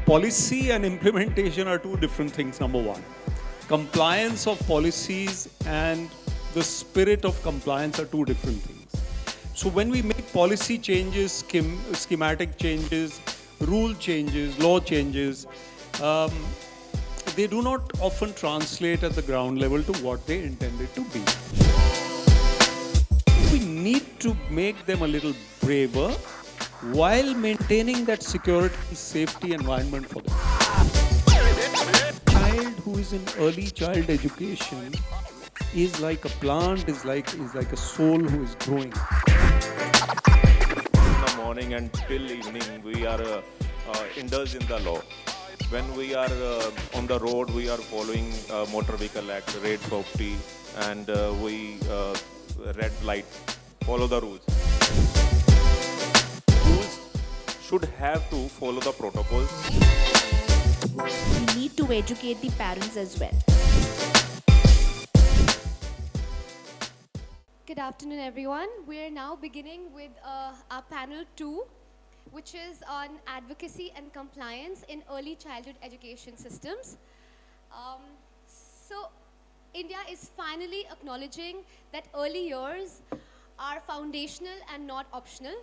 policy and implementation are two different things, number one. Compliance of policies and the spirit of compliance are two different things. So when we make policy changes, schematic changes, rule changes, law changes, they do not often translate at the ground level to what they intended to be. We need to make them a little braver while maintaining that security and safety environment for them. Child who is in early child education is like a plant, is like a soul who is growing. In the morning and till evening, we are indulged in the law. When we are on the road, we are following Motor Vehicle Act, Raid 50, and we red light, follow the rules. Schools should have to follow the protocols. We need to educate the parents as well. Good afternoon, everyone. We are now beginning with our panel 2, which is on advocacy and compliance in early childhood education systems. So, India is finally acknowledging that early years are foundational and not optional.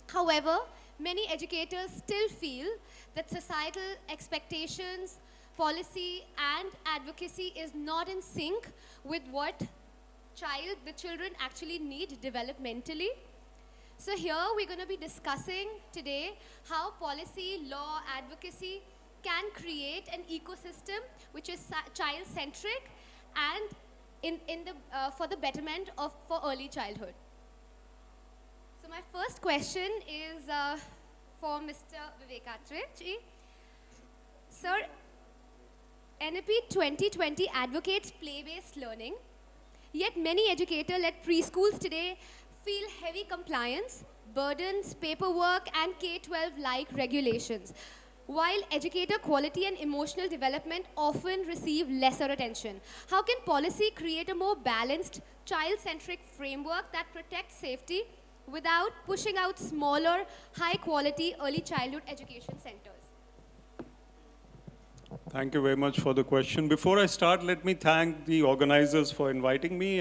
However, many educators still feel that societal expectations, policy, and advocacy is not in sync with what the children actually need developmentally. So here we're going to be discussing today how policy, law, advocacy can create an ecosystem which is child-centric and for the betterment for early childhood. So my first question is for Mr. Vivekatri. Sir, NEP 2020 advocates play-based learning, yet many educator-led preschools today feel heavy compliance, burdens, paperwork, and K-12-like regulations, while educator quality and emotional development often receive lesser attention. How can policy create a more balanced, child-centric framework that protects safety without pushing out smaller, high-quality early childhood education centers? Thank you very much for the question. Before I start, let me thank the organizers for inviting me.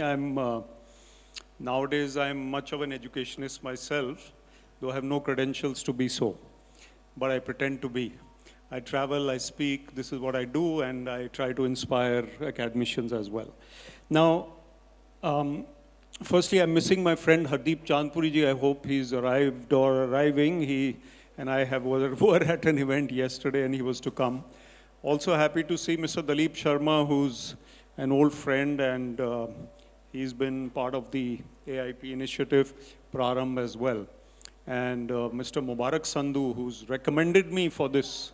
Nowadays, I'm much of an educationist myself, though I have no credentials to be so, but I pretend to be. I travel, I speak, this is what I do, and I try to inspire academicians as well. Now, firstly, I'm missing my friend Hardeep Chandpuri ji. I hope he's arrived or arriving. He and I were at an event yesterday, and he was to come. Also happy to see Mr. Dalip Sharma, who's an old friend, and he's been part of the AIP initiative, Prarambh as well. And Mr. Mubarak Sandhu, who's recommended me for this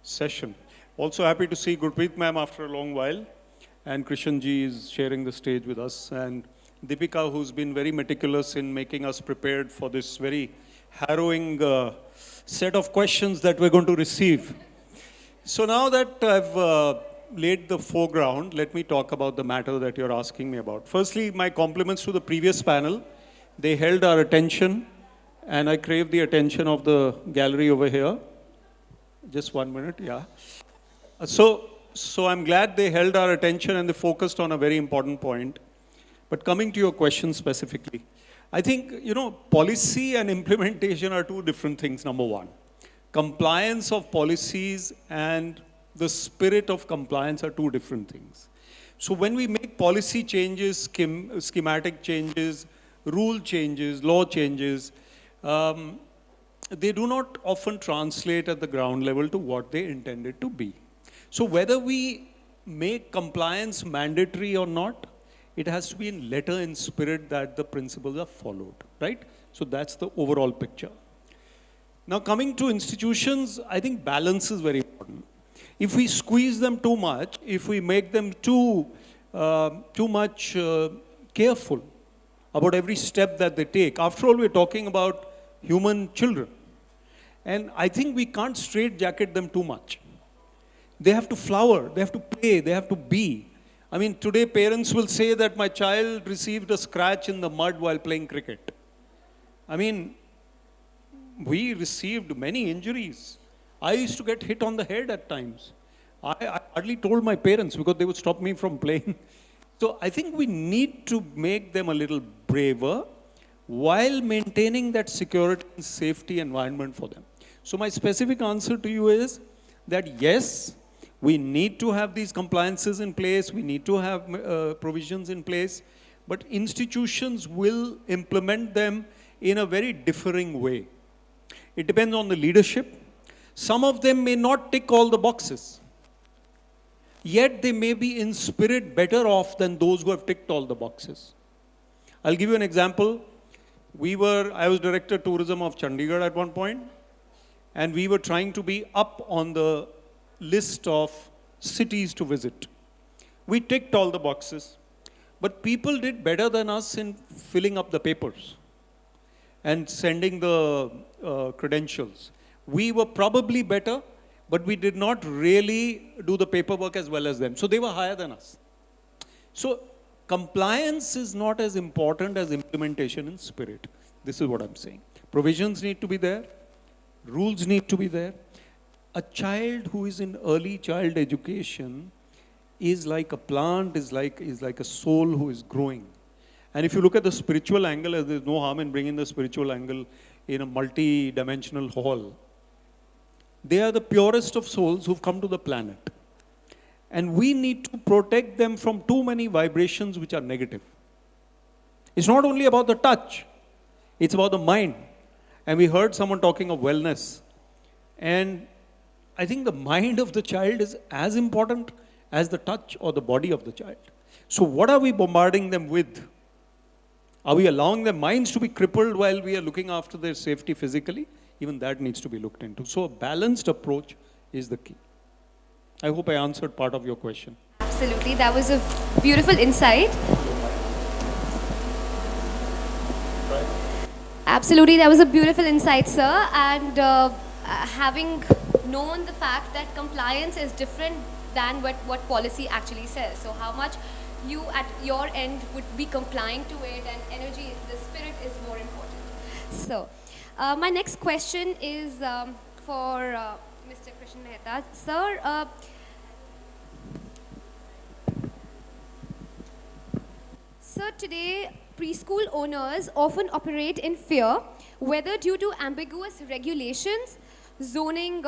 session. Also happy to see Gurpreet ma'am after a long while. And Krishan ji is sharing the stage with us. And Deepika, who's been very meticulous in making us prepared for this very harrowing set of questions that we're going to receive. So now that I've laid the foreground, let me talk about the matter that you're asking me about. Firstly, my compliments to the previous panel. They held our attention, and I crave the attention of the gallery over here. Just 1 minute, yeah. So I'm glad they held our attention and they focused on a very important point. But coming to your question specifically, I think, policy and implementation are two different things, number one. Compliance of policies and the spirit of compliance are two different things. So when we make policy changes, schematic changes, rule changes, law changes, they do not often translate at the ground level to what they intended to be. So whether we make compliance mandatory or not, it has to be in letter and spirit that the principles are followed, right? So that's the overall picture. Now coming to institutions, I think balance is very important. If we squeeze them too much, if we make them too much careful about every step that they take, after all, we're talking about human children. And I think we can't straitjacket them too much. They have to flower, they have to play, they have to be. I mean, today parents will say that my child received a scratch in the mud while playing cricket. I mean, we received many injuries I used to get hit on the head at times. I hardly told my parents because they would stop me from playing. So I think we need to make them a little braver while maintaining that security and safety environment for them. So my specific answer to you is that yes, we need to have these compliances in place, we need to have provisions in place, but institutions will implement them in a very differing way. It depends on the leadership. Some of them may not tick all the boxes. Yet they may be in spirit better off than those who have ticked all the boxes. I'll give you an example. I was Director Tourism of Chandigarh at one point, and we were trying to be up on the list of cities to visit. We ticked all the boxes, but people did better than us in filling up the papers and sending the credentials. We were probably better, but we did not really do the paperwork as well as them. So they were higher than us. So compliance is not as important as implementation in spirit. This is what I'm saying. Provisions need to be there. Rules need to be there. A child who is in early child education is like a plant, is like a soul who is growing. And if you look at the spiritual angle, there's no harm in bringing the spiritual angle in a multi-dimensional hall. They are the purest of souls who've come to the planet. And we need to protect them from too many vibrations which are negative. It's not only about the touch, it's about the mind. And we heard someone talking of wellness. And I think the mind of the child is as important as the touch or the body of the child. So what are we bombarding them with? Are we allowing their minds to be crippled while we are looking after their safety physically? Even that needs to be looked into. So a balanced approach is the key. I hope I answered part of your question. Absolutely, that was a beautiful insight. Absolutely, that was a beautiful insight, sir. And having known the fact that compliance is different than what policy actually says. So how much you at your end would be complying to it, and energy, the spirit is more important. So my next question is for Mr. Krishnan Mehta. Sir, sir, today preschool owners often operate in fear, whether due to ambiguous regulations, zoning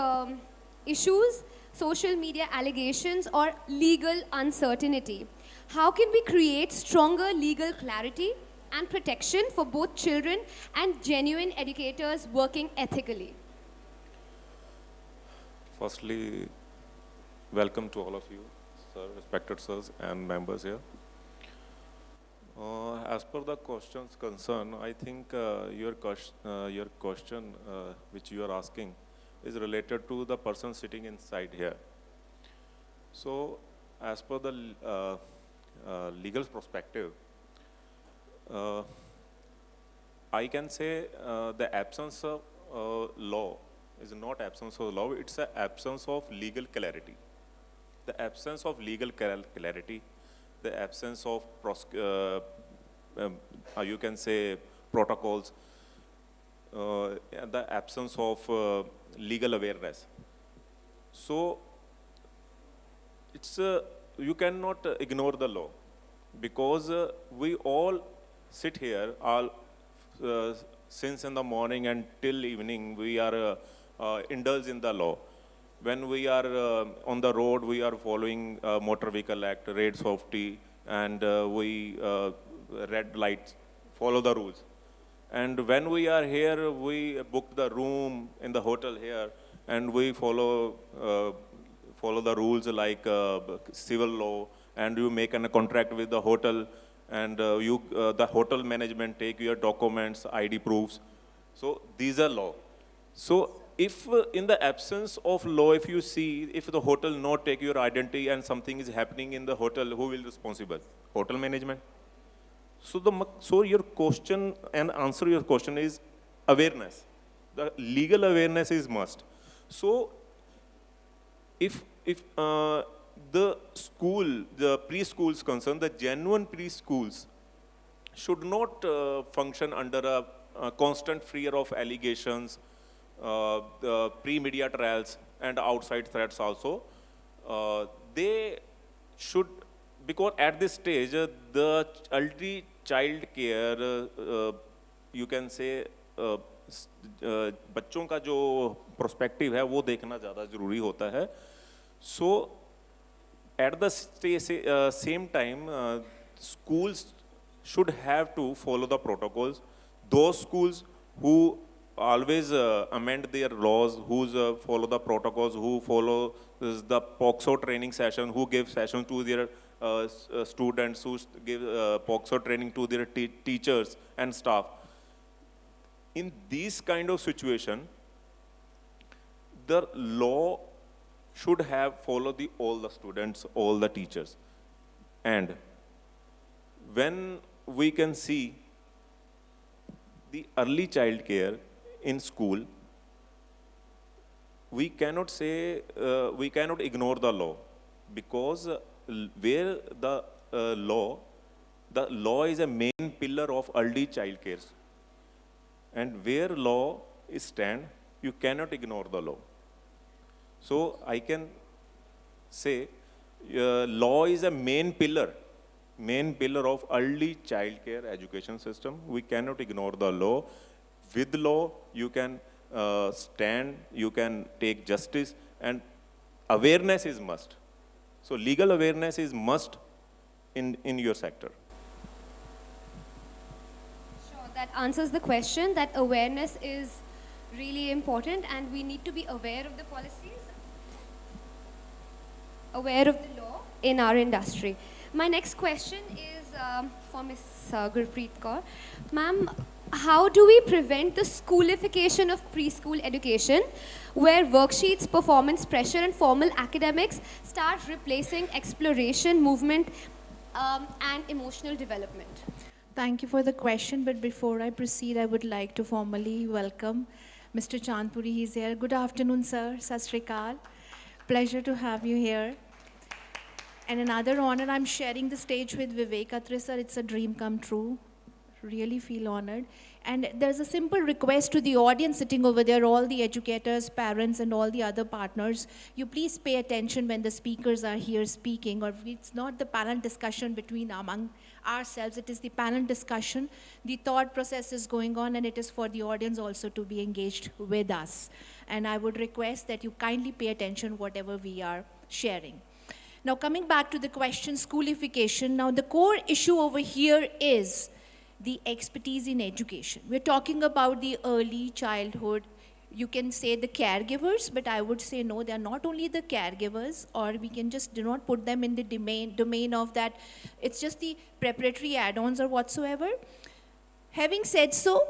issues, social media allegations, or legal uncertainty. How can we create stronger legal clarity and protection for both children and genuine educators working ethically? Firstly, welcome to all of you, sir, respected sirs and members here. As per the question's concern, I think your question which you are asking is related to the person sitting inside here. So, as per the legal perspective, I can say the absence of law is not absence of law, it's an absence of legal clarity. The absence of legal clarity, the absence of, you can say, protocols, and the absence of legal awareness. So, it's you cannot ignore the law, because we all sit here all since in the morning and till evening we are indulged in the law. When we are on the road, we are following Motor Vehicle Act, Road Safety, and we red lights, follow the rules. And when we are here, we book the room in the hotel here, and we follow the rules like civil law, and you make a contract with the hotel, and the hotel management take your documents, ID proofs. So these are law. So if in the absence of law, if you see, if the hotel not take your identity and something is happening in the hotel, who will be responsible? Hotel management. So your question and answer your question is awareness. The legal awareness is must. So if the school, the preschools concerned, the genuine preschools should not function under a constant fear of allegations, the pre-media trials. and outside threats also. They should, because at this stage, the early child care, you can say, बच्चों का जो prospective है वो देखना ज़्यादा ज़रूरी होता है. So at the same time, schools should have to follow the protocols. Those schools who always amend their laws, who follow the protocols, who follow the POXO training session, who give sessions to their students, who give POXO training to their teachers and staff. In these kind of situation, the law should have followed all the students, all the teachers. And when we can see the early child care in school, we cannot say, we cannot ignore the law, because where the law is a main pillar of early child care. And where law is stand, you cannot ignore the law. So I can say law is a main pillar of early child care education system. We cannot ignore the law. With law, you can stand, you can take justice, and awareness is must. So legal awareness is must in your sector. Sure, that answers the question, that awareness is really important and we need to be aware of the policies, aware of the law in our industry. My next question is for Ms. Gurpreet Kaur. Ma'am, how do we prevent the schoolification of preschool education, where worksheets, performance pressure and formal academics start replacing exploration, movement and emotional development? Thank you for the question, but before I proceed, I would like to formally welcome Mr. Chandpuri. He's here. Good afternoon, sir. Sat Sri Akal. Pleasure to have you here. And another honor, I'm sharing the stage with Vivek Atre, sir. It's a dream come true. Really feel honored. And there's a simple request to the audience sitting over there, all the educators, parents, and all the other partners. You please pay attention when the speakers are here speaking, or if it's not the panel discussion among ourselves, it is the panel discussion. The thought process is going on, and it is for the audience also to be engaged with us. And I would request that you kindly pay attention whatever we are sharing. Now, coming back to the question, schoolification. Now, the core issue over here is the expertise in education. We're talking about the early childhood. You can say the caregivers, but I would say no, they're not only the caregivers, or we can just do not put them in the domain of that. It's just the preparatory add-ons or whatsoever. Having said so,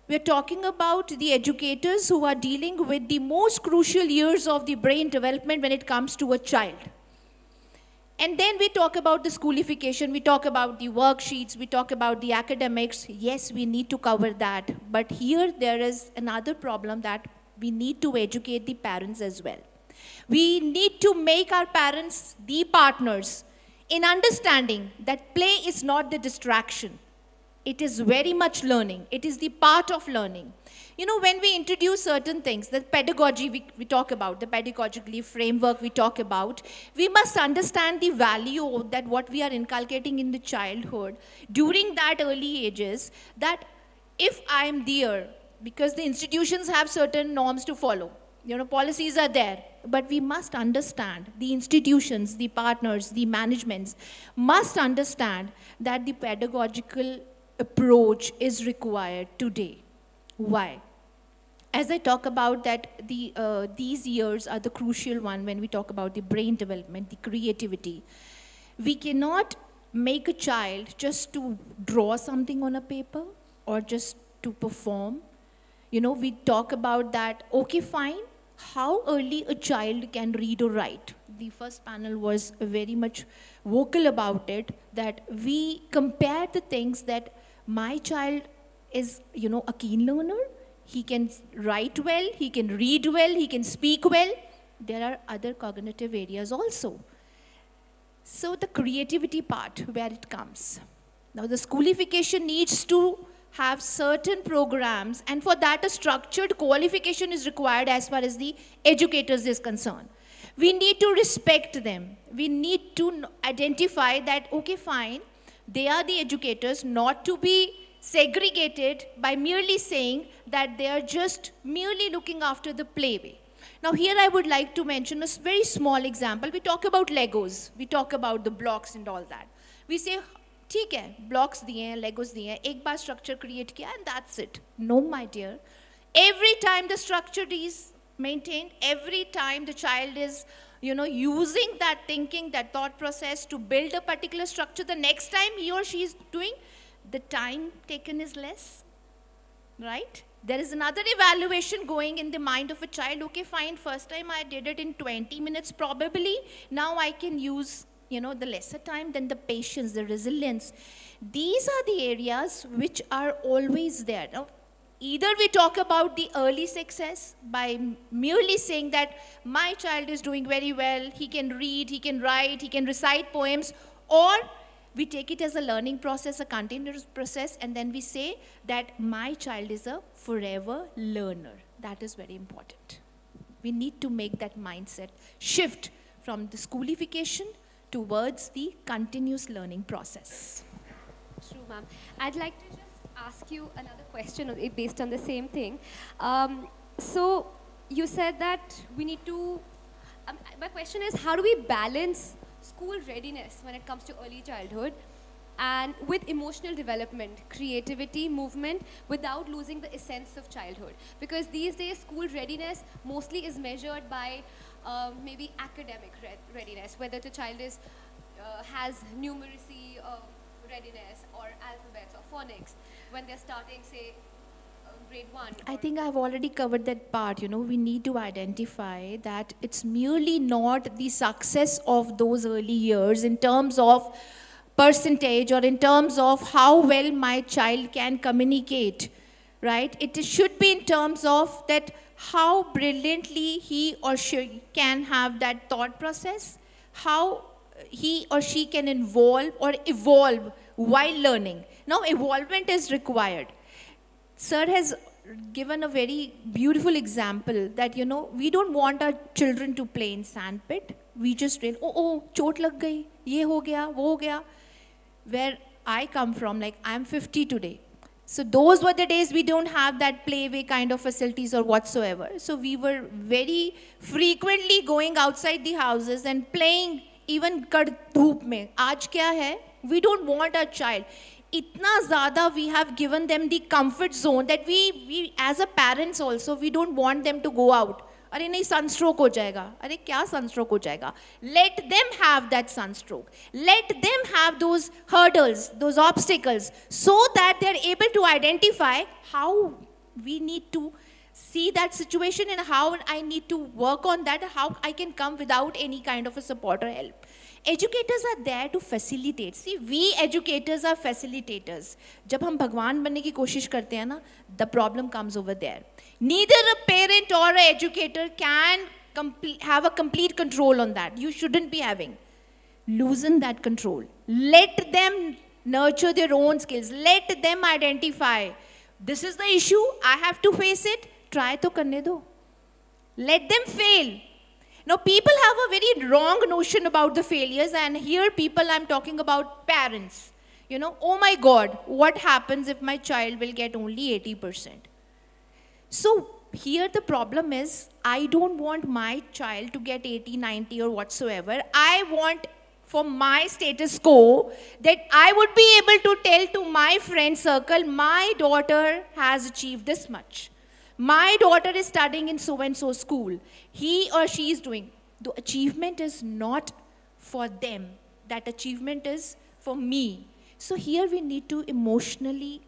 we're talking about the educators who are dealing with the most crucial years of the brain development when it comes to a child. And then we talk about the schoolification, we talk about the worksheets, we talk about the academics. Yes, we need to cover that. But here there is another problem, that we need to educate the parents as well. We need to make our parents the partners in understanding that play is not the distraction. It is very much learning. It is the part of learning. You know, when we introduce certain things, the pedagogy we talk about, the pedagogically framework we talk about, we must understand the value that what we are inculcating in the childhood during that early ages, that if I'm there, because the institutions have certain norms to follow, you know, policies are there, but we must understand, the institutions, the partners, the managements must understand that the pedagogical approach is required today. Why? As I talk about that, these years are the crucial one when we talk about the brain development, the creativity. We cannot make a child just to draw something on a paper or just to perform. You know, we talk about that, okay, fine, how early a child can read or write. The first panel was very much vocal about it, that we compare the things that my child is, you know, a keen learner. He can write well, he can read well, he can speak well. There are other cognitive areas also. So the creativity part, where it comes. Now the schoolification needs to have certain programs, and for that a structured qualification is required as far as the educators is concerned. We need to respect them. We need to identify that, okay, fine, they are the educators, not to be segregated by merely saying that they are just merely looking after the playway. Now here I would like to mention a very small example. We talk about Legos, we talk about the blocks and all that. We say, ठीक है, blocks दिए हैं, Legos दिए हैं, एक बार structure create किया and that's it. No, my dear. Every time the structure is maintained, every time the child is, using that thinking, that thought process to build a particular structure, the next time he or she is doing, the time taken is less, right? There is another evaluation going in the mind of a child. Okay, fine, first time I did it in 20 minutes probably. Now I can use, the lesser time, then the patience, the resilience. These are the areas which are always there. Now, either we talk about the early success by merely saying that my child is doing very well, he can read, he can write, he can recite poems, or we take it as a learning process, a continuous process, and then we say that my child is a forever learner. That is very important. We need to make that mindset shift from the schoolification towards the continuous learning process. True, ma'am. I'd like to just ask you another question based on the same thing. So you said that we need to, my question is, how do we balance school readiness when it comes to early childhood and with emotional development, creativity, movement, without losing the essence of childhood? Because these days school readiness mostly is measured by maybe academic readiness, whether the child is has numeracy readiness or alphabets or phonics when they're starting, say, grade 1. I think I've already covered that part. We need to identify that it's merely not the success of those early years in terms of percentage or in terms of how well my child can communicate, right? It should be in terms of that how brilliantly he or she can have that thought process, how he or she can involve or evolve while learning. Now, evolvement is required. Sir has given a very beautiful example that, we don't want our children to play in sandpit. We just train, chot lag gayi, ye ho gaya, wo ho gaya. Where I come from, like I'm 50 today. So those were the days we don't have that playway kind of facilities or whatsoever. So we were very frequently going outside the houses and playing even kad dhoop mein. Aaj kya hai? We don't want our child. Itna zyada we have given them the comfort zone that we as a parents also, we don't want them to go out. अरे नहीं sunstroke हो जाएगा. अरे क्या sunstroke हो जाएगा? Let them have that sunstroke. Let them have those hurdles, those obstacles, so that they're able to identify how we need to see that situation and how I need to work on that, how I can come without any kind of a support or help. Educators are there to facilitate. See, we educators are facilitators. जब हम भगवान बनने की कोशिश करते हैं ना, the problem comes over there. Neither a parent or an educator can have a complete control on that. You shouldn't be having. Loosen that control. Let them nurture their own skills. Let them identify. This is the issue. I have to face it. Try to karne do. Let them fail. Now, people have a very wrong notion about the failures, and here people, I'm talking about parents. Oh my God, what happens if my child will get only 80%? So, here the problem is, I don't want my child to get 80, 90 or whatsoever. I want for my status quo that I would be able to tell to my friend circle, my daughter has achieved this much. My daughter is studying in so-and-so school. He or she is doing. The achievement is not for them. That achievement is for me. So here we need to emotionally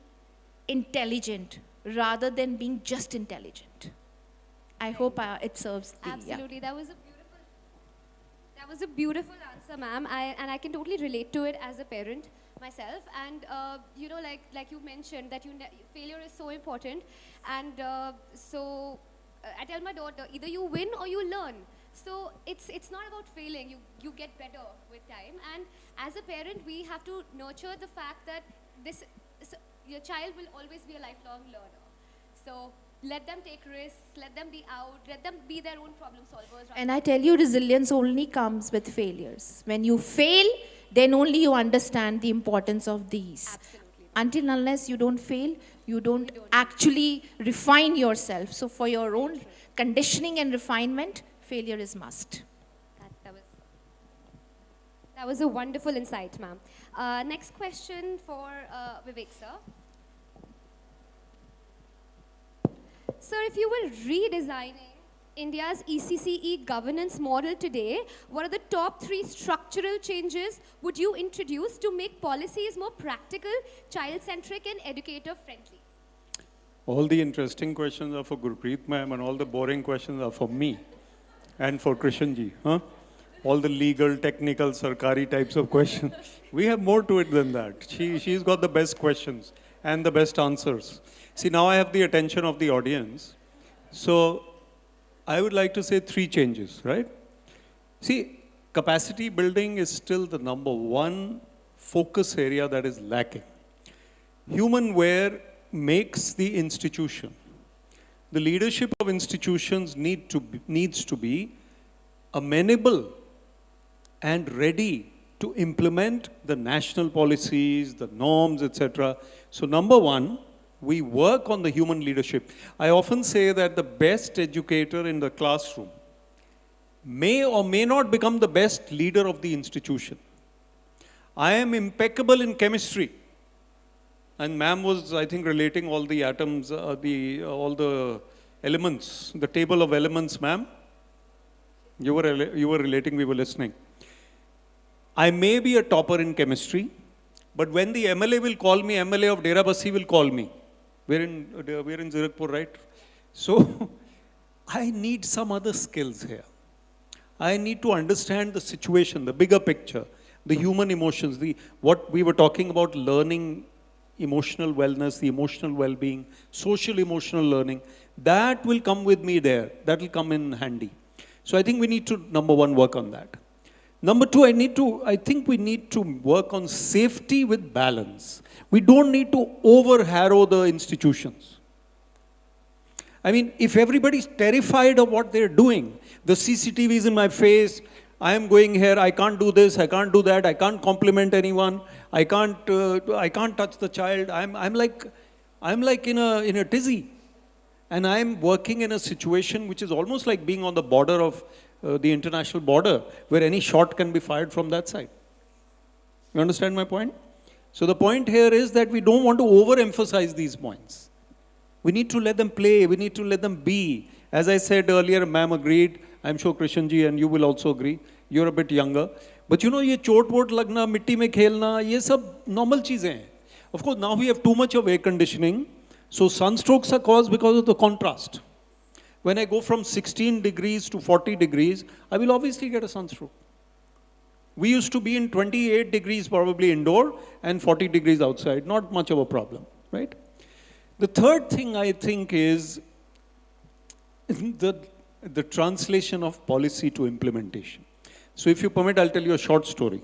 intelligent rather than being just intelligent. I hope it serves the... Absolutely. Yeah. That was a beautiful answer, ma'am. And I can totally relate to it as a parent myself. And, like you mentioned, that failure is so important. And so I tell my daughter, either you win or you learn. So it's not about failing. You get better with time. And as a parent, we have to nurture the fact that this, your child will always be a lifelong learner. So let them take risks, let them be out, let them be their own problem solvers. And I tell you, resilience only comes with failures. When you fail, then only you understand the importance of these. Absolutely. Until unless you don't fail, you don't actually refine yourself. So for your own conditioning and refinement, failure is must. That was a wonderful insight, ma'am. Next question for Vivek, sir. Sir, if you were redesigning India's ECCE governance model today, what are the top 3 structural changes would you introduce to make policies more practical, child-centric, and educator-friendly? All the interesting questions are for Gurpreet ma'am and all the boring questions are for me and for Krishan ji. Huh? All the legal, technical, sarkari types of questions. We have more to it than that. She's got the best questions and the best answers. See, now I have the attention of the audience. So I would like to say 3 changes, right? See, capacity building is still the number 1 focus area that is lacking. Humanware makes the institution. The leadership of institutions needs to be amenable and ready to implement the national policies, the norms, etc. So number 1, we work on the human leadership. I often say that the best educator in the classroom may or may not become the best leader of the institution. I am impeccable in chemistry. And ma'am was, I think, relating all the atoms, all the elements, the table of elements, ma'am. You were relating, we were listening. I may be a topper in chemistry, but when the MLA will call me, MLA of Dera Bassi will call me. We're in Zirakpur, right? So I need some other skills here. I need to understand the situation, the bigger picture, the human emotions, what we were talking about, learning emotional wellness, the emotional well-being, social emotional learning. That will come with me there. That will come in handy. So I think we need to, number 1, work on that. Number 2, I think we need to work on safety with balance. We don't need to over-harrow the institutions. I mean, if everybody's terrified of what they're doing, the CCTV is in my face, I am going here, I can't do this, I can't do that, I can't compliment anyone, I can't touch the child. I'm like in a tizzy. And I'm working in a situation which is almost like being on the border of the international border, where any shot can be fired from that side. You understand my point? So the point here is that we don't want to overemphasize these points. We need to let them play, we need to let them be. As I said earlier, ma'am agreed, I'm sure Krishan ji and you will also agree, you're a bit younger. But you know, ये चोट vote लगना, मिट्टी में खेलना, ये सब normal चीजें हैं. Of course, now we have too much of air conditioning, so sunstrokes are caused because of the contrast. When I go from 16 degrees to 40 degrees, I will obviously get a sunstroke. We used to be in 28 degrees probably indoor and 40 degrees outside, not much of a problem, right? The third thing I think is the translation of policy to implementation. So if you permit, I'll tell you a short story.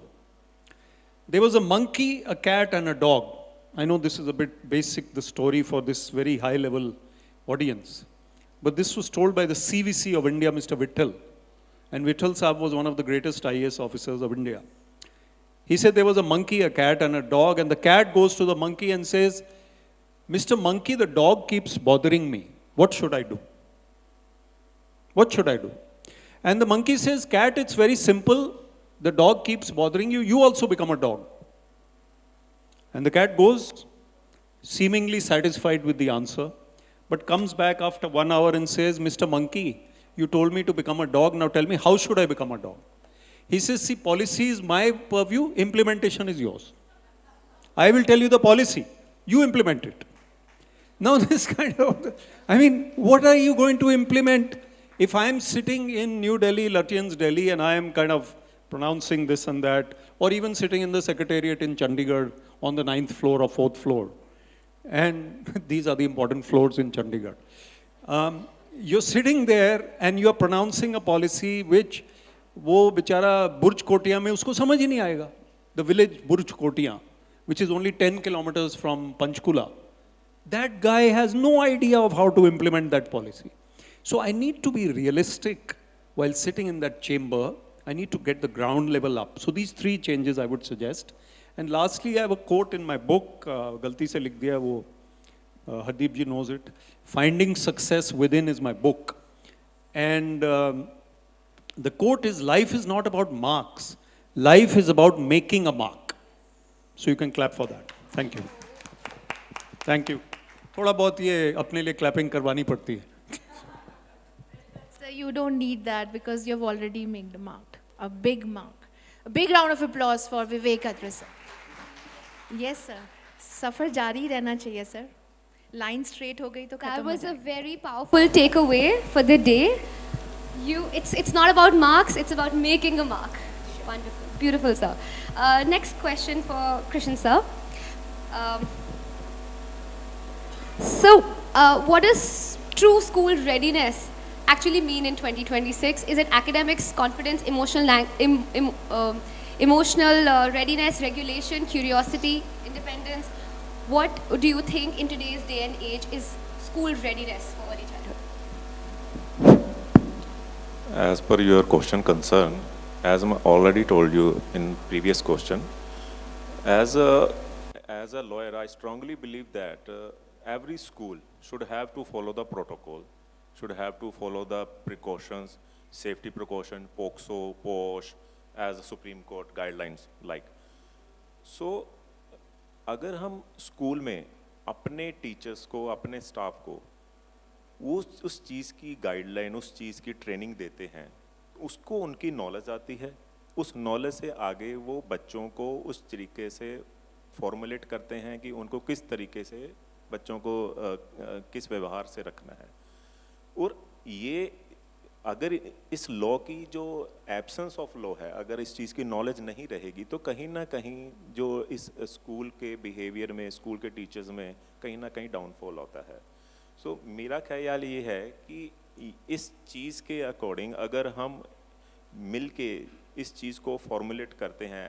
There was a monkey, a cat, and a dog. I know this is a bit basic, the story for this very high-level audience. But this was told by the CVC of India, Mr. Vittal. And Vittal Saab was one of the greatest IAS officers of India. He said there was a monkey, a cat, and a dog, and the cat goes to the monkey and says, Mr. Monkey, the dog keeps bothering me. What should I do? What should I do? And the monkey says, cat, it's very simple. The dog keeps bothering you. You also become a dog. And the cat goes, seemingly satisfied with the answer, but comes back after 1 hour and says, Mr. Monkey, you told me to become a dog. Now tell me, how should I become a dog? He says, see, policy is my purview. Implementation is yours. I will tell you the policy. You implement it. Now this kind of, I mean, what are you going to implement? If I'm sitting in New Delhi, Lutyens Delhi, and I am kind of pronouncing this and that, or even sitting in the secretariat in Chandigarh on the 9th floor or 4th floor, and these are the important floors in Chandigarh. You're sitting there and you're pronouncing a policy which वो बेचारा बुर्ज कोटिया में उसको समझ ही नहीं आएगा. The village Burj Kotiya, which is only 10 kilometers from Panchkula. That guy has no idea of how to implement that policy. So I need to be realistic while sitting in that chamber. I need to get the ground level up. So these three changes I would suggest. And lastly, I have a quote in my book, Galti se likh diya wo, Hardeep ji knows it. Finding Success Within is my book. And the quote is, life is not about marks. Life is about making a mark. So you can clap for that. Thank you. Thank you. थोड़ा बहुत ये अपने लिए clapping करवानी पड़ती है. So you don't need that because you've already made a mark, a big mark. A big round of applause for Vivek Atre sir. Yes sir. सफर जारी रहना चाहिए sir. Line straight हो गई तो That खत्म हो was a जाएगी. very powerful takeaway for the day. It's not about marks, it's about making a mark. Wonderful, beautiful, sir. Next question for Krishan, sir. What does true school readiness actually mean in 2026? Is it academics, confidence, emotional readiness, regulation, curiosity, independence? What do you think in today's day and age is school readiness for early childhood? As per your question concern, as I already told you in previous question, as a lawyer, I strongly believe that every school should have to follow the protocol, should have to follow the precautions, safety precaution, POCSO, POSH, as the Supreme Court guidelines like. So, अगर हम school में अपने teachers को, अपने staff को उस चीज़ की guideline, उस चीज़ की ट्रेनिंग देते हैं, उसको उनकी नॉलेज आती है, उस नॉलेज से आगे वो बच्चों को उस तरीके से फॉर्मुलेट करते हैं कि उनको किस तरीके से बच्चों को किस व्यवहार से रखना है. और ये अगर इस लॉ की जो एब्सेंस ऑफ लॉ है, अगर इस चीज़ की नॉलेज नहीं रहेगी तो कहीं ना कहीं जो इस स्कूल के बिहेवियर में, स्कूल के टीचर्स में कहीं ना कहीं डाउनफॉल होता है. सो मेरा ख्याल ये है कि इस चीज़ के अकॉर्डिंग अगर हम मिल के इस चीज़ को फॉर्मुलेट करते हैं,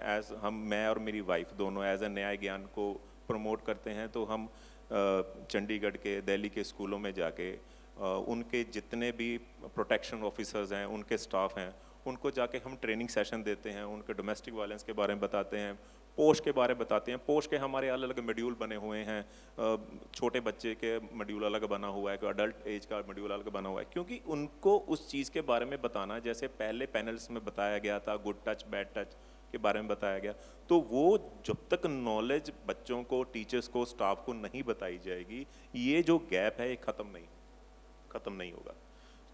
मैं और मेरी वाइफ दोनों एज अ न्याय ज्ञान को प्रमोट करते हैं, तो हम चंडीगढ़ के, दिल्ली के स्कूलों में जाके उनके जितने भी प्रोटेक्शन ऑफिसर्स हैं, उनके स्टाफ हैं, उनको जाके हम ट्रेनिंग सेशन देते हैं, उनके डोमेस्टिक वायलेंस के बारे में बताते हैं, पोश के बारे में बताते हैं. पोश के हमारे अलग अलग मॉड्यूल बने हुए हैं, छोटे बच्चे के मॉड्यूल अलग बना हुआ है, कोई अडल्ट एज का मॉड्यूल अलग बना हुआ है, क्योंकि उनको उस चीज़ के बारे में बताना, जैसे पहले पैनल्स में बताया गया था, गुड टच बैड टच के बारे में बताया गया, तो वो जब तक नॉलेज बच्चों को, टीचर्स को, स्टाफ को नहीं बताई जाएगी, ये जो गैप है ये ख़त्म नहीं होगा.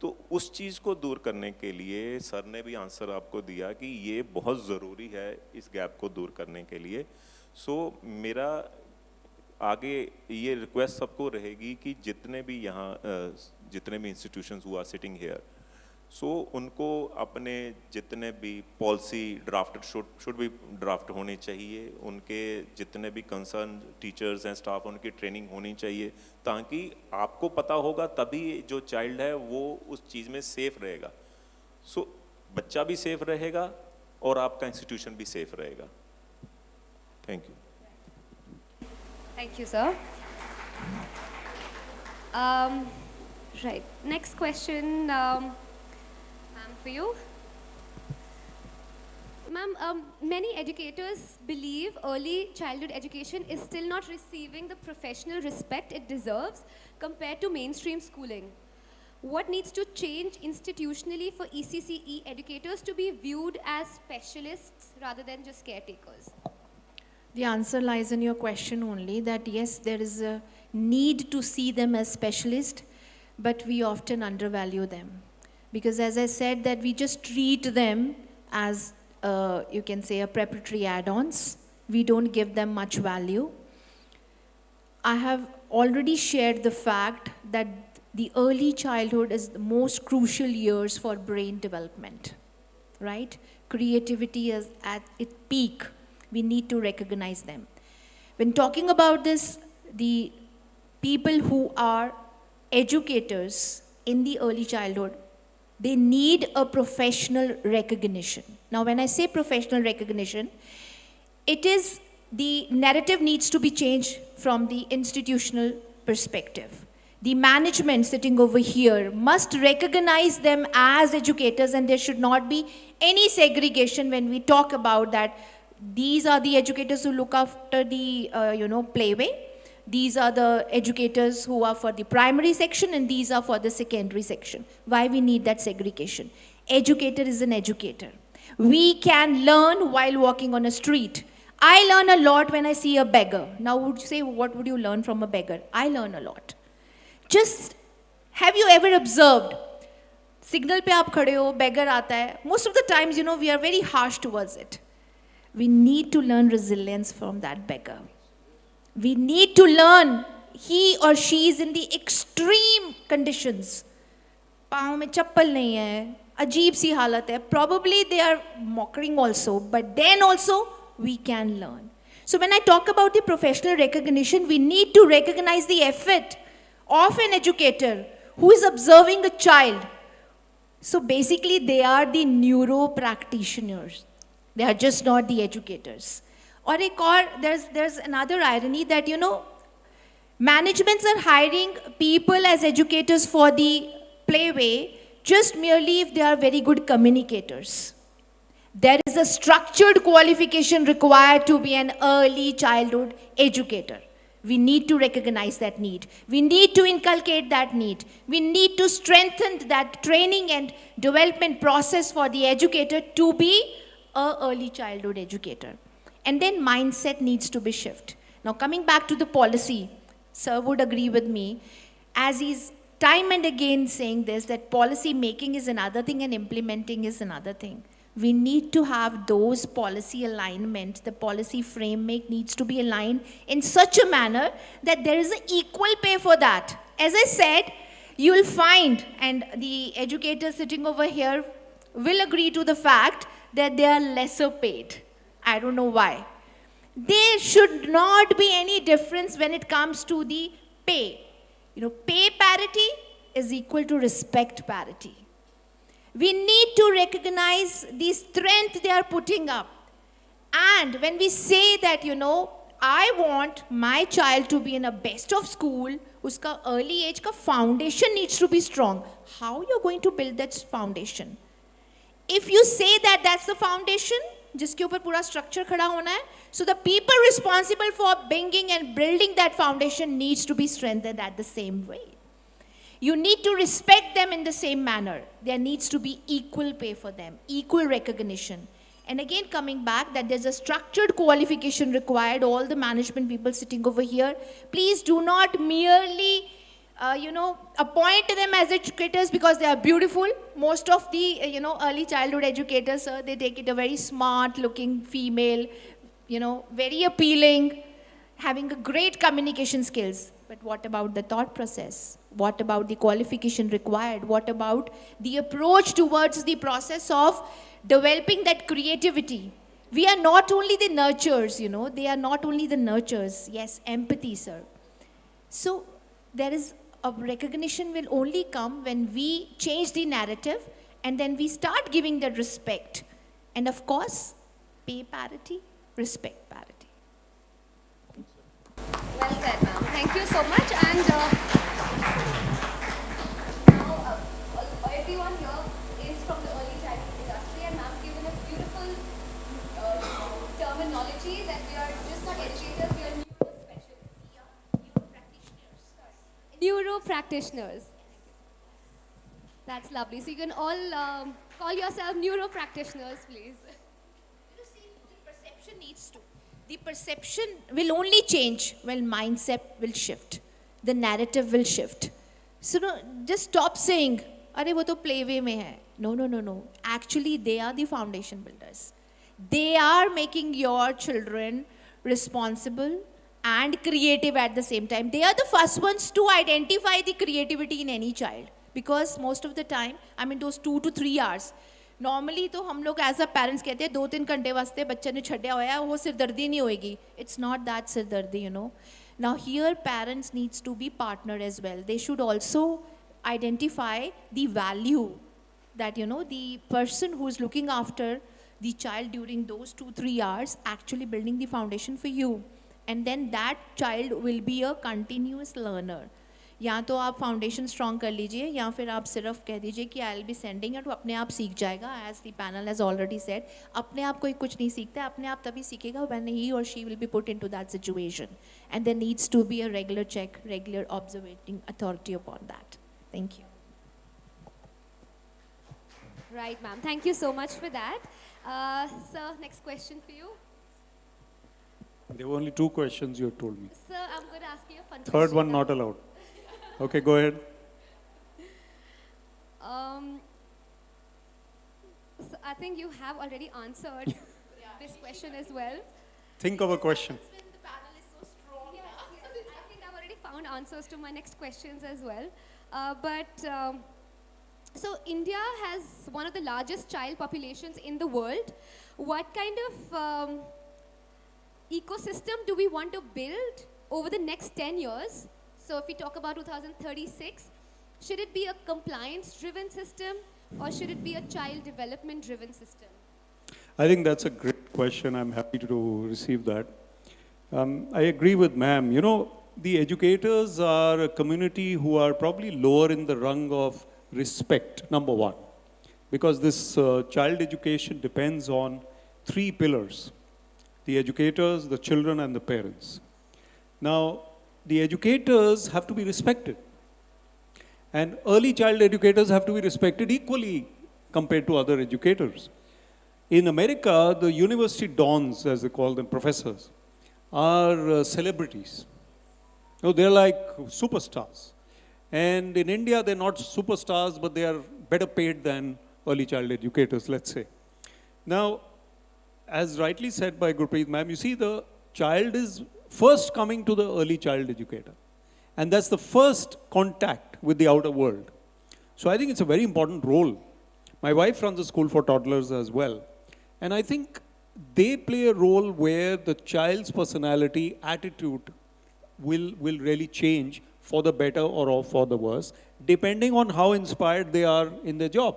तो उस चीज़ को दूर करने के लिए सर ने भी आंसर आपको दिया कि ये बहुत ज़रूरी है इस गैप को दूर करने के लिए. सो मेरा आगे ये रिक्वेस्ट सबको रहेगी कि जितने भी यहाँ जितने भी इंस्टीट्यूशंस हुआ सिटिंग हेयर, सो उनको अपने जितने भी पॉलिसी ड्राफ्ट शुड भी ड्राफ्ट होनी चाहिए, उनके जितने भी कंसर्न टीचर्स हैं, स्टाफ, उनकी ट्रेनिंग होनी चाहिए, ताकि आपको पता होगा तभी जो चाइल्ड है वो उस चीज़ में सेफ रहेगा. सो बच्चा भी सेफ रहेगा और आपका इंस्टीट्यूशन भी सेफ रहेगा. Thank you. Thank you, sir. Right. Next question, ma'am, for you. Ma'am, many educators believe early childhood education is still not receiving the professional respect it deserves compared to mainstream schooling. What needs to change institutionally for ECCE educators to be viewed as specialists rather than just caretakers? The answer lies in your question only, that yes, there is a need to see them as specialists, but we often undervalue them. Because as I said, that we just treat them as, you can say, a preparatory add-ons. We don't give them much value. I have already shared the fact that the early childhood is the most crucial years for brain development, right? Creativity is at its peak. We need to recognize them. When talking about this, the people who are educators in the early childhood, they need a professional recognition. Now, when I say professional recognition, it is the narrative needs to be changed from the institutional perspective. The management sitting over here must recognize them as educators, and there should not be any segregation when we talk about that. These are the educators who look after the playway. These are the educators who are for the primary section, and these are for the secondary section. Why we need that segregation? Educator is an educator. We can learn while walking on a street. I learn a lot when I see a beggar. Now would you say, what would you learn from a beggar? I learn a lot. Just, have you ever observed, signal pe aap khade ho, beggar aata hai. Most of the times, we are very harsh towards it. We need to learn resilience from that beggar. We need to learn he or she is in the extreme conditions. पाँव में चप्पल नहीं है, अजीब सी हालत है. Probably they are mocking also, but then also we can learn. So when I talk about the professional recognition, we need to recognize the effort of an educator who is observing a child. So basically they are the neuro practitioners. They are just not the educators. Or there's another irony that, managements are hiring people as educators for the playway just merely if they are very good communicators. There is a structured qualification required to be an early childhood educator. We need to recognize that need. We need to inculcate that need. We need to strengthen that training and development process for the educator to be an early childhood educator. And then mindset needs to be shifted. Now coming back to the policy, sir would agree with me, as he's time and again saying this, that policy making is another thing and implementing is another thing. We need to have those policy alignment. The policy framework needs to be aligned in such a manner that there is an equal pay for that. As I said, you will find, and the educators sitting over here will agree to the fact that they are lesser paid. I don't know why. There should not be any difference when it comes to the pay. Pay parity is equal to respect parity. We need to recognize the strength they are putting up. And when we say that, I want my child to be in a best of school, uska early age ka foundation needs to be strong. How are you going to build that foundation? If you say that that's the foundation, जिसके ऊपर पूरा structure खड़ा होना है, so the people responsible for bringing and building that foundation needs to be strengthened at the same way. You need to respect them in the same manner. There needs to be equal pay for them, equal recognition. And again, coming back, that there's a structured qualification required. All the management people sitting over here, please do not merely, appoint them as educators because they are beautiful. Most of the, early childhood educators, they take it a very smart-looking female, very appealing, having a great communication skills. But what about the thought process? What about the qualification required? What about the approach towards the process of developing that creativity? We are not only the nurturers, they are not only the nurturers. Yes, empathy, sir. So there is a recognition will only come when we change the narrative and then we start giving that respect. And of course, pay parity, respect parity. Well said, ma'am. Thank you so much. And now everyone here is from the early childhood industry, and ma'am given a beautiful terminology that we are just not educators, we are neuro-specialists. We are neuro-practitioners. Neuro-practitioners. That's lovely. So you can all call yourself neuro-practitioners, please. See, the perception needs to. The perception will only change when mindset will shift. The narrative will shift. So just stop saying, "Arey, wo to playway mein hai." No. Actually, they are the foundation builders. They are making your children responsible and creative at the same time. They are the first ones to identify the creativity in any child. Because most of the time, those 2 to 3 hours, normally तो हम लोग as a parents कहते हैं 2-3 घंटे वास्ते बच्चे ने छड्या होया वो सिरदर्दी नहीं होएगी. इट्स नॉट दैट सिरदर्दी, Now here parents needs to be partner as well. They should also identify the value that, the person who is looking after the child during those 2-3 hours, actually building the foundation for you. And then that child will be a continuous learner. या तो आप foundation strong कर लीजिए या फिर आप सिर्फ कह दीजिए कि I will be sending it, वो अपने आप सीख जाएगा. As the panel has already said, अपने आप कोई कुछ नहीं सीखता है, अपने आप तभी सीखेगा व्हेन ही और she will be put into that situation. And there needs to be a regular check, regular observating authority upon that. Thank you. Right, ma'am. Thank you so much for that. Sir, next question for you. There were only 2 questions you had told me. Sir, I'm going to ask you a fun Third question one now. not allowed. Okay, go ahead. So I think you have already answered this question as well. Think of a question. Yes, I think I've already found answers to my next questions as well. So India has one of the largest child populations in the world. What kind of ecosystem do we want to build over the next 10 years? So if we talk about 2036, should it be a compliance-driven system or should it be a child development-driven system? I think that's a great question. I'm happy to receive that. I agree with ma'am. You know, the educators are a community who are probably lower in the rung of respect, number one. Because this child education depends on 3 pillars: the educators, the children, and the parents. Now, the educators have to be respected. And early child educators have to be respected equally compared to other educators. In America, the university dons, as they call them, professors, are celebrities. No, they're like superstars. And in India, they're not superstars, but they are better paid than early child educators, let's say. Now, as rightly said by Gurpreet ma'am, you see the child is first coming to the early child educator. And that's the first contact with the outer world. So I think it's a very important role. My wife runs a school for toddlers as well. And I think they play a role where the child's personality, attitude will really change for the better or for the worse, depending on how inspired they are in their job.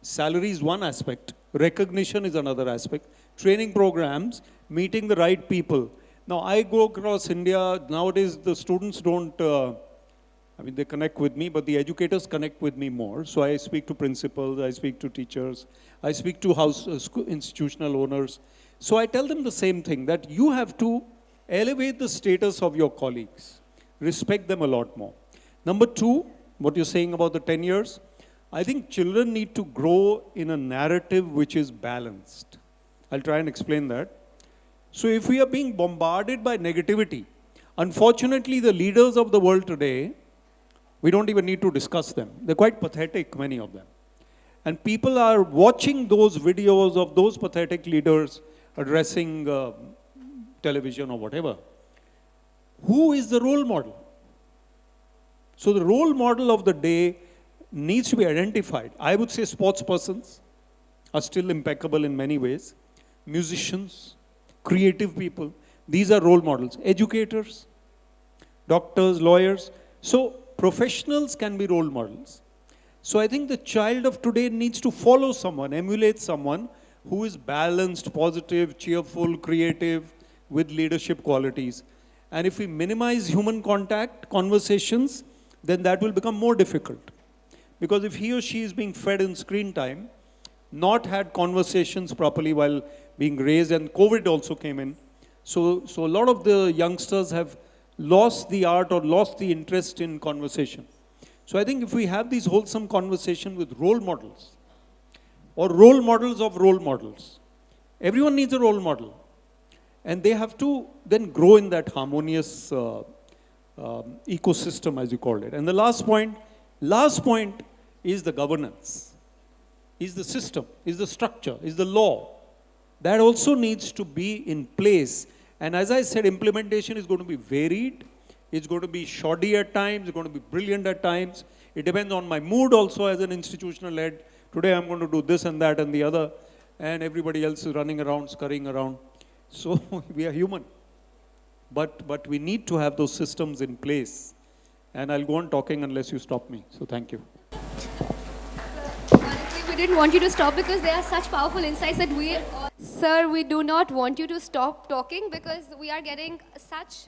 Salary is one aspect, recognition is another aspect, training programs, meeting the right people. Now, I go across India, nowadays the students don't, they connect with me, but the educators connect with me more. So I speak to principals, I speak to teachers, I speak to institutional owners. So I tell them the same thing, that you have to elevate the status of your colleagues. Respect them a lot more. Number 2, what you're saying about the 10 years, I think children need to grow in a narrative which is balanced. I'll try and explain that. So if we are being bombarded by negativity, unfortunately the leaders of the world today, we don't even need to discuss them. They're quite pathetic, many of them. And people are watching those videos of those pathetic leaders addressing television or whatever. Who is the role model? So the role model of the day needs to be identified. I would say sports persons are still impeccable in many ways. Musicians, creative people, these are role models. Educators, doctors, lawyers. So professionals can be role models. So I think the child of today needs to follow someone, emulate someone who is balanced, positive, cheerful, creative, with leadership qualities. And if we minimize human contact, conversations, then that will become more difficult. Because if he or she is being fed in screen time, not had conversations properly while being raised, and COVID also came in. So a lot of the youngsters have lost the art or lost the interest in conversation. So I think if we have these wholesome conversations with role models, or role models of role models, everyone needs a role model. And they have to then grow in that harmonious ecosystem, as you called it. And the last point is the governance, is the system, is the structure, is the law. That also needs to be in place. And as I said, implementation is going to be varied. It's going to be shoddy at times. It's going to be brilliant at times. It depends on my mood also as an institutional head. Today I'm going to do this and that and the other. And everybody else is running around, scurrying around. So we are human. But we need to have those systems in place. And I'll go on talking unless you stop me. So thank you. Honestly, we didn't want you to stop because there are such powerful insights that we... Sir, we do not want you to stop talking because we are getting such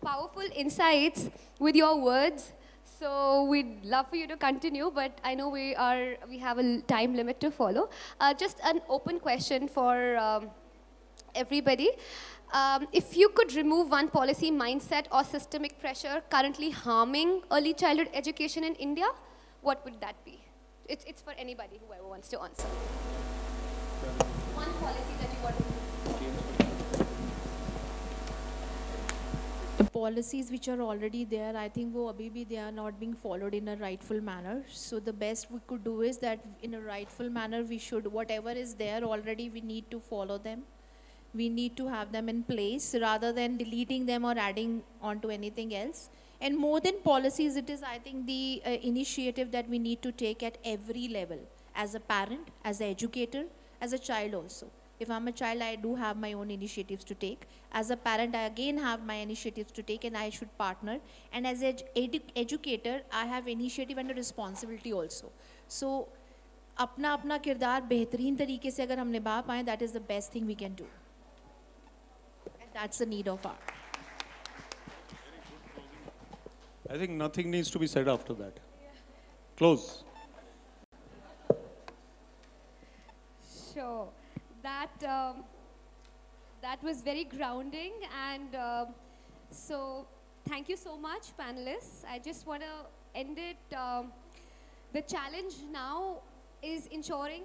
powerful insights with your words. So we'd love for you to continue, but I know we have a time limit to follow. Just an open question for everybody. If you could remove one policy, mindset, or systemic pressure currently harming early childhood education in India, what would that be? It's for anybody, whoever wants to answer. One policy that you want to... The policies which are already there, I think wo abhi bhi they are not being followed in a rightful manner. So the best we could do is that in a rightful manner we should, whatever is there already, we need to follow them. We need to have them in place rather than deleting them or adding on to anything else. And more than policies, it is, I think, the initiative that we need to take at every level, as a parent, as an educator, as a child also. If I'm a child, I do have my own initiatives to take. As a parent, I again have my initiatives to take and I should partner. And as an educator, I have initiative and a responsibility also. So, अपना किरदार बेहतरीन तरीके से अगर हम निभा पाएं, that is the best thing we can do. And that's the need of our. I think nothing needs to be said after that. Close. Sure. That was very grounding, and so thank you so much, panelists. I just want to end it. The challenge now is ensuring